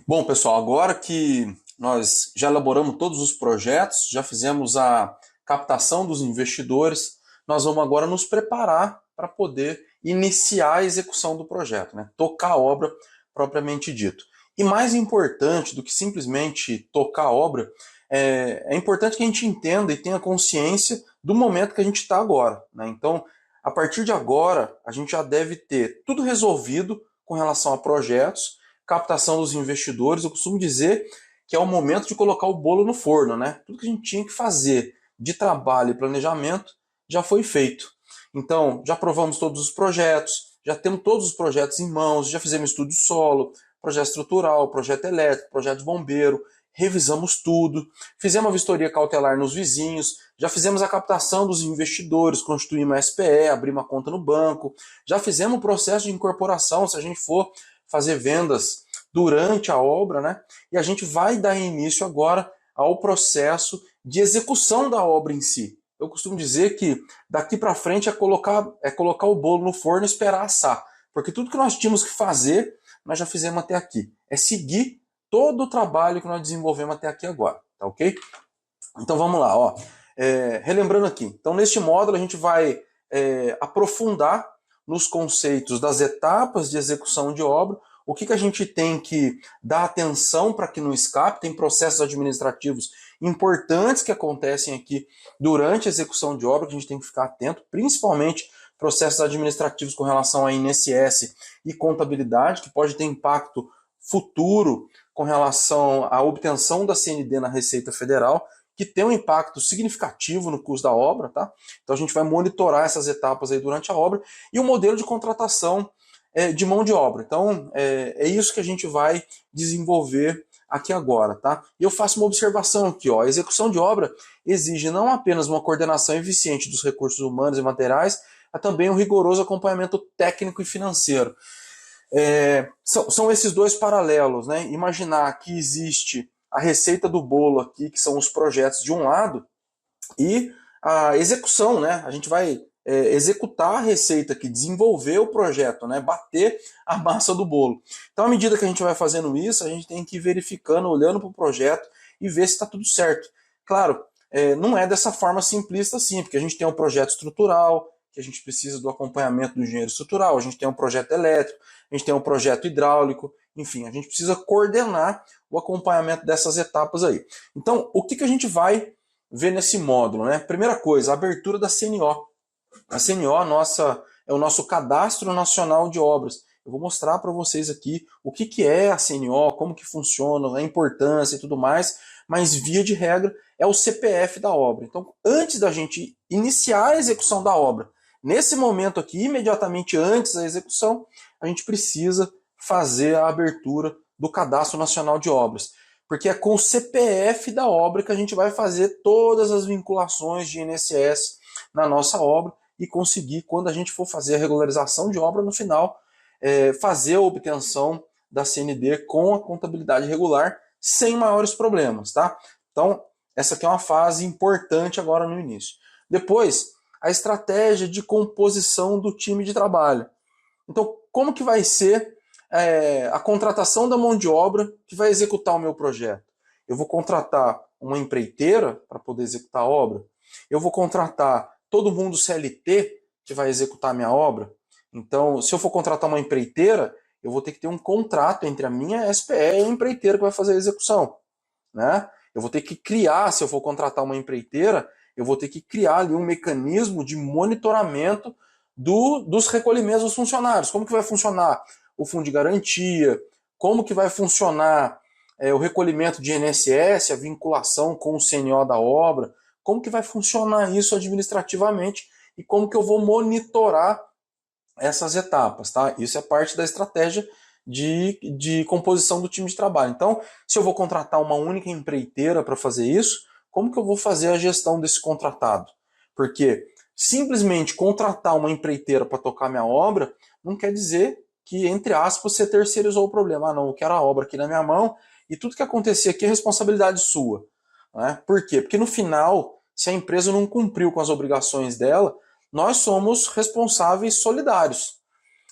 Bom, pessoal, agora que nós já elaboramos todos os projetos, já fizemos a captação dos investidores, nós vamos agora nos preparar para poder iniciar a execução do projeto, né? Tocar a obra propriamente dito. E mais importante do que simplesmente tocar a obra, é importante que a gente entenda e tenha consciência do momento que a gente está agora, né? Então, a partir de agora, a gente já deve ter tudo resolvido com relação a projetos, captação dos investidores. Eu costumo dizer que é o momento de colocar o bolo no forno, né? Tudo que a gente tinha que fazer de trabalho e planejamento já foi feito. Então, já aprovamos todos os projetos, já temos todos os projetos em mãos, já fizemos estudo de solo, projeto estrutural, projeto elétrico, projeto de bombeiro, revisamos tudo, fizemos a vistoria cautelar nos vizinhos, já fizemos a captação dos investidores, constituímos a SPE, abrimos uma conta no banco, já fizemos o processo de incorporação, se a gente for fazer vendas durante a obra, né? E a gente vai dar início agora ao processo de execução da obra em si. Eu costumo dizer que daqui para frente é colocar o bolo no forno e esperar assar, porque tudo que nós tínhamos que fazer, nós já fizemos até aqui. É seguir todo o trabalho que nós desenvolvemos até aqui agora, tá ok? Então vamos lá, ó. Relembrando aqui, então neste módulo a gente vai aprofundar nos conceitos das etapas de execução de obra, o que a gente tem que dar atenção para que não escape, tem processos administrativos importantes que acontecem aqui durante a execução de obra, que a gente tem que ficar atento, principalmente processos administrativos com relação a INSS e contabilidade, que pode ter impacto futuro com relação à obtenção da CND na Receita Federal, que tem um impacto significativo no custo da obra, tá? Então a gente vai monitorar essas etapas aí durante a obra e o modelo de contratação de mão de obra. Então é isso que a gente vai desenvolver aqui agora, tá? E eu faço uma observação aqui, ó. A execução de obra exige não apenas uma coordenação eficiente dos recursos humanos e materiais, mas também um rigoroso acompanhamento técnico e financeiro. São esses dois paralelos, né? Imaginar que existe a receita do bolo aqui, que são os projetos de um lado, e a execução, né? A gente vai executar a receita aqui, desenvolver o projeto, né? Bater a massa do bolo. Então, à medida que a gente vai fazendo isso, a gente tem que ir verificando, olhando para o projeto e ver se está tudo certo. Claro, não é dessa forma simplista assim, porque a gente tem um projeto estrutural, que a gente precisa do acompanhamento do engenheiro estrutural, a gente tem um projeto elétrico, a gente tem um projeto hidráulico, enfim, a gente precisa coordenar o acompanhamento dessas etapas aí. Então, o que a gente vai ver nesse módulo, né? Primeira coisa, a abertura da CNO. A CNO é o nosso Cadastro Nacional de Obras. Eu vou mostrar para vocês aqui o que é a CNO, como que funciona, a importância e tudo mais, mas via de regra é o CPF da obra. Então, antes da gente iniciar a execução da obra, nesse momento aqui, imediatamente antes da execução, a gente precisa fazer a abertura do Cadastro Nacional de Obras, porque é com o CPF da obra que a gente vai fazer todas as vinculações de INSS na nossa obra e conseguir, quando a gente for fazer a regularização de obra no final, fazer a obtenção da CND com a contabilidade regular sem maiores problemas, tá? Então, essa aqui é uma fase importante agora no início. Depois, a estratégia de composição do time de trabalho. Então, como que vai ser a contratação da mão de obra que vai executar o meu projeto? Eu vou contratar uma empreiteira para poder executar a obra? Eu vou contratar todo mundo CLT que vai executar a minha obra? Então, se eu for contratar uma empreiteira, eu vou ter que ter um contrato entre a minha SPE e a empreiteira que vai fazer a execução, né? Eu vou ter que criar, se eu for contratar uma empreiteira, eu vou ter que criar ali um mecanismo de monitoramento dos recolhimentos dos funcionários. Como que vai funcionar o fundo de garantia? Como que vai funcionar o recolhimento de INSS, a vinculação com o CNO da obra? Como que vai funcionar isso administrativamente e como que eu vou monitorar essas etapas, tá? Isso é parte da estratégia de composição do time de trabalho. Então, se eu vou contratar uma única empreiteira para fazer isso, como que eu vou fazer a gestão desse contratado? Porque simplesmente contratar uma empreiteira para tocar minha obra não quer dizer que, entre aspas, você terceirizou o problema. Ah, não, eu quero a obra aqui na minha mão e tudo que acontecer aqui é responsabilidade sua. Né? Por quê? Porque no final, se a empresa não cumpriu com as obrigações dela, nós somos responsáveis solidários.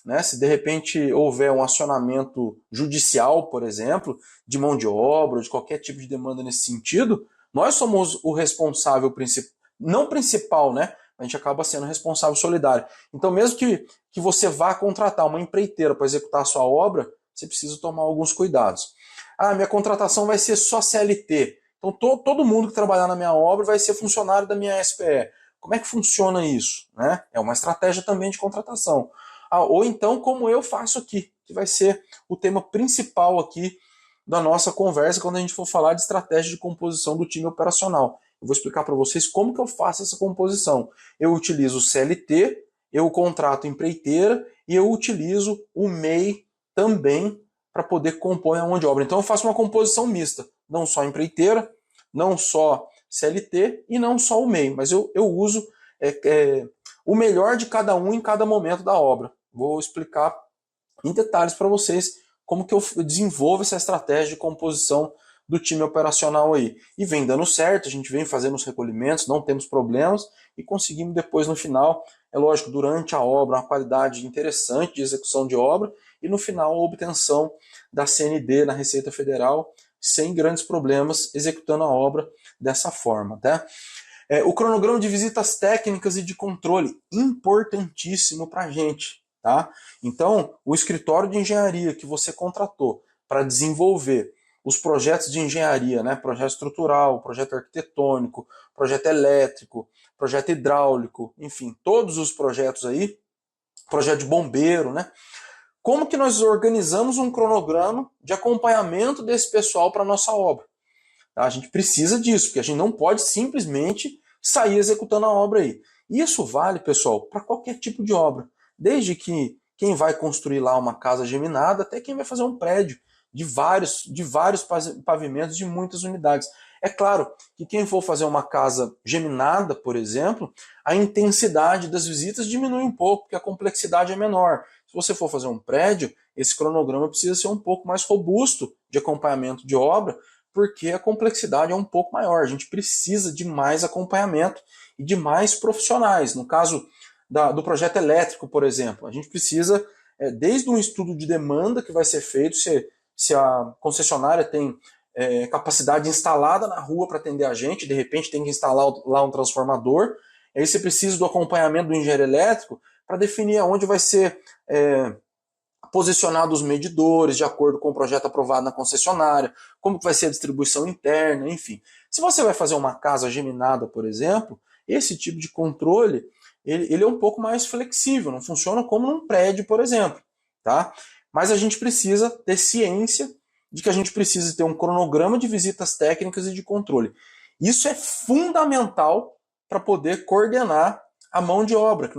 né? Se de repente houver um acionamento judicial, por exemplo, de mão de obra, de qualquer tipo de demanda nesse sentido, nós somos o responsável principal, não principal, né? A gente acaba sendo responsável solidário. Então, mesmo que você vá contratar uma empreiteira para executar a sua obra, você precisa tomar alguns cuidados. Ah, minha contratação vai ser só CLT. Então, todo mundo que trabalhar na minha obra vai ser funcionário da minha SPE. Como é que funciona isso? Né? É uma estratégia também de contratação. Ah, ou então, como eu faço aqui, que vai ser o tema principal aqui da nossa conversa quando a gente for falar de estratégia de composição do time operacional. Eu vou explicar para vocês como que eu faço essa composição. Eu utilizo o CLT, eu contrato empreiteira e eu utilizo o MEI também para poder compor a mão de obra. Então eu faço uma composição mista, não só empreiteira, não só CLT e não só o MEI, mas eu uso o melhor de cada um em cada momento da obra. Vou explicar em detalhes para vocês como que eu desenvolvo essa estratégia de composição do time operacional aí. E vem dando certo, a gente vem fazendo os recolhimentos, não temos problemas e conseguimos depois no final, é lógico, durante a obra, uma qualidade interessante de execução de obra e no final a obtenção da CND na Receita Federal sem grandes problemas, executando a obra dessa forma. Tá? O cronograma de visitas técnicas e de controle, importantíssimo para a gente. Tá? Então, o escritório de engenharia que você contratou para desenvolver os projetos de engenharia, né? Projeto estrutural, projeto arquitetônico, projeto elétrico, projeto hidráulico, enfim, todos os projetos aí, projeto de bombeiro, né? Como que nós organizamos um cronograma de acompanhamento desse pessoal para a nossa obra? Tá? A gente precisa disso, porque a gente não pode simplesmente sair executando a obra aí. Isso vale, pessoal, para qualquer tipo de obra. Desde que quem vai construir lá uma casa geminada até quem vai fazer um prédio de vários pavimentos, de muitas unidades. É claro que quem for fazer uma casa geminada, por exemplo, a intensidade das visitas diminui um pouco, porque a complexidade é menor. Se você for fazer um prédio, esse cronograma precisa ser um pouco mais robusto de acompanhamento de obra, porque a complexidade é um pouco maior. A gente precisa de mais acompanhamento e de mais profissionais. No caso do projeto elétrico, por exemplo, a gente precisa, desde um estudo de demanda que vai ser feito, se a concessionária tem capacidade instalada na rua para atender a gente, de repente tem que instalar lá um transformador, aí você precisa do acompanhamento do engenheiro elétrico para definir aonde vai ser posicionados os medidores de acordo com o projeto aprovado na concessionária, como vai ser a distribuição interna, enfim. Se você vai fazer uma casa geminada, por exemplo, esse tipo de controle ele é um pouco mais flexível, não funciona como num prédio, por exemplo. Tá? Mas a gente precisa ter ciência de que a gente precisa ter um cronograma de visitas técnicas e de controle. Isso é fundamental para poder coordenar a mão de obra,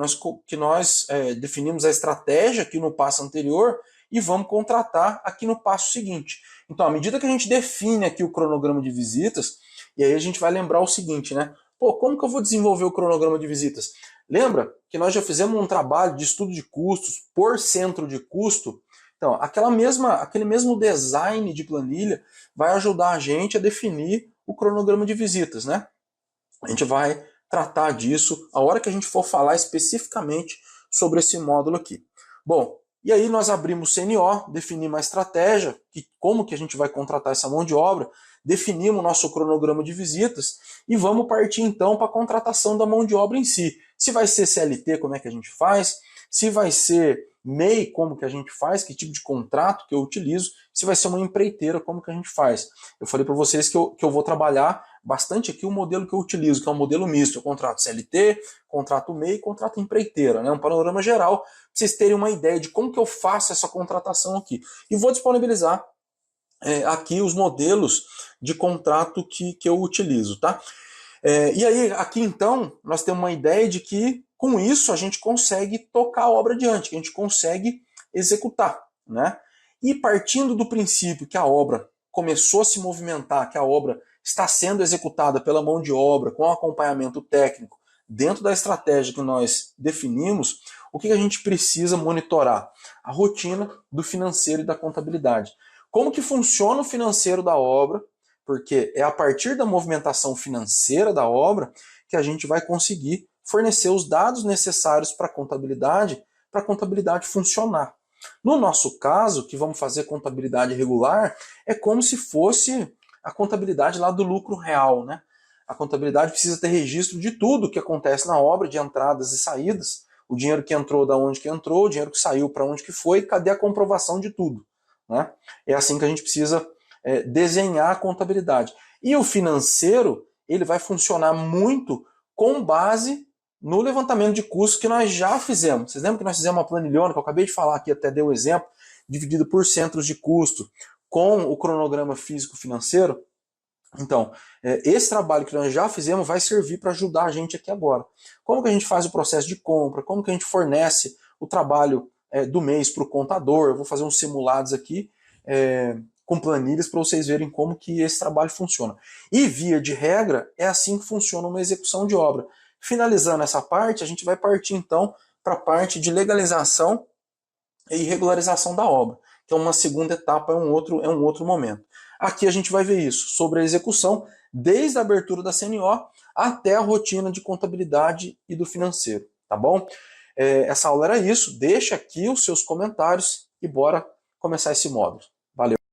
que nós definimos a estratégia aqui no passo anterior e vamos contratar aqui no passo seguinte. Então, à medida que a gente define aqui o cronograma de visitas, e aí a gente vai lembrar o seguinte, né? Pô, como que eu vou desenvolver o cronograma de visitas? Lembra que nós já fizemos um trabalho de estudo de custos por centro de custo? Então, aquele mesmo design de planilha vai ajudar a gente a definir o cronograma de visitas, né? A gente vai tratar disso a hora que a gente for falar especificamente sobre esse módulo aqui. Bom, e aí nós abrimos o CNO, definimos a estratégia, como que a gente vai contratar essa mão de obra, definimos o nosso cronograma de visitas e vamos partir então para a contratação da mão de obra em si. Se vai ser CLT, como é que a gente faz? Se vai ser MEI, como que a gente faz? Que tipo de contrato que eu utilizo? Se vai ser uma empreiteira, como que a gente faz? Eu falei para vocês que eu vou trabalhar bastante aqui o modelo que eu utilizo, que é um modelo misto. Eu contrato CLT, contrato MEI e contrato empreiteira. Né? Um panorama geral, para vocês terem uma ideia de como que eu faço essa contratação aqui. E vou disponibilizar aqui os modelos de contrato que eu utilizo. Tá? E aí, aqui então, nós temos uma ideia de que com isso a gente consegue tocar a obra adiante, que a gente consegue executar. Né? E partindo do princípio que a obra começou a se movimentar, que a obra está sendo executada pela mão de obra, com acompanhamento técnico, dentro da estratégia que nós definimos, o que a gente precisa monitorar? A rotina do financeiro e da contabilidade. Como que funciona o financeiro da obra? Porque é a partir da movimentação financeira da obra que a gente vai conseguir fornecer os dados necessários para a contabilidade para a contabilidade funcionar. No nosso caso, que vamos fazer contabilidade regular, é como se fosse a contabilidade lá do lucro real, né? A contabilidade precisa ter registro de tudo que acontece na obra, de entradas e saídas, o dinheiro que entrou, da onde que entrou, o dinheiro que saiu, para onde que foi, cadê a comprovação de tudo, né? É assim que a gente precisa desenhar a contabilidade. E o financeiro, ele vai funcionar muito com base no levantamento de custos que nós já fizemos. Vocês lembram que nós fizemos uma planilhona, que eu acabei de falar aqui, até dei um exemplo, dividido por centros de custo, com o cronograma físico-financeiro? Então, esse trabalho que nós já fizemos vai servir para ajudar a gente aqui agora. Como que a gente faz o processo de compra, como que a gente fornece o trabalho do mês para o contador. Eu vou fazer uns simulados aqui com planilhas para vocês verem como que esse trabalho funciona. E, via de regra, é assim que funciona uma execução de obra. Finalizando essa parte, a gente vai partir então para a parte de legalização e regularização da obra, que é uma segunda etapa, é um outro momento. Aqui a gente vai ver isso, sobre a execução, desde a abertura da CNO até a rotina de contabilidade e do financeiro, tá bom? Essa aula era isso, deixa aqui os seus comentários e bora começar esse módulo. Valeu!